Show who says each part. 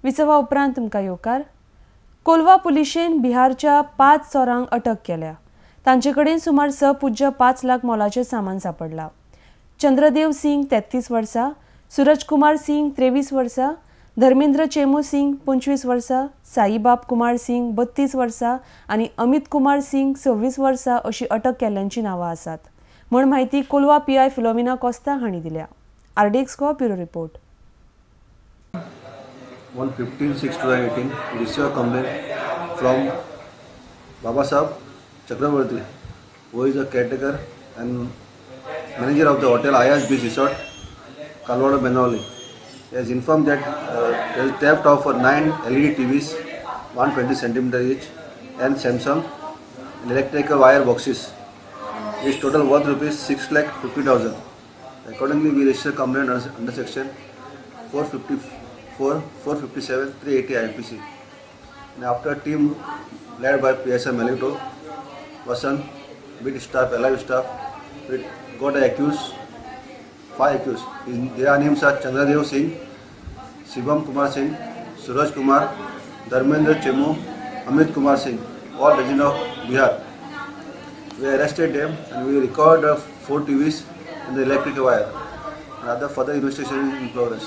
Speaker 1: विसवा उपरांत तुमकां येवकार. कोलवा पुलिशेन बिहारच्या 5 चोरांक अटक केल्या. तांचे कडेन सुमार 6.5 लाख मोलाचें सामान सांपडलां. चंद्रदेव सिंग 33 वर्सां, सूरज कुमार सिंग 23 वर्सां, धर्मेंद्र चेमू सिंग 25 वर्सां, साईबाब कुमार सिंग 32 वर्सां आनी अमित कुमार सिंग 26 वर्सां अशी अटक केल्ल्यांची नांवां आसात म्हण माहिती कोलवा पीआय फिलोमिना कोस्ता हांणी दिल्या. RDX bureau report.
Speaker 2: On 15/6/2018, we received a complaint from Babasaheb Chakraborty, who is a caretaker and manager of the hotel Ayaz Beach Resort, Kalwada, Bengali. He has informed that there is theft of 9 LED TVs, 120 cm each, and Samsung electrical wire boxes. Its total worth rupees 6,50,000. Accordingly, we registered complaint under section 454, 457, 380 IPC. And after a team led by PSI Melito, Vasan, beat staff, alive staff, we got accused, 5 accused. Their names are Chandradev Singh, Shivam Kumar Singh, Suraj Kumar, Dharmendra Chemu, Amit Kumar Singh, all residents of Bihar. We arrested them and we recorded 4 TVs and the electric wire. And other further investigation is in progress.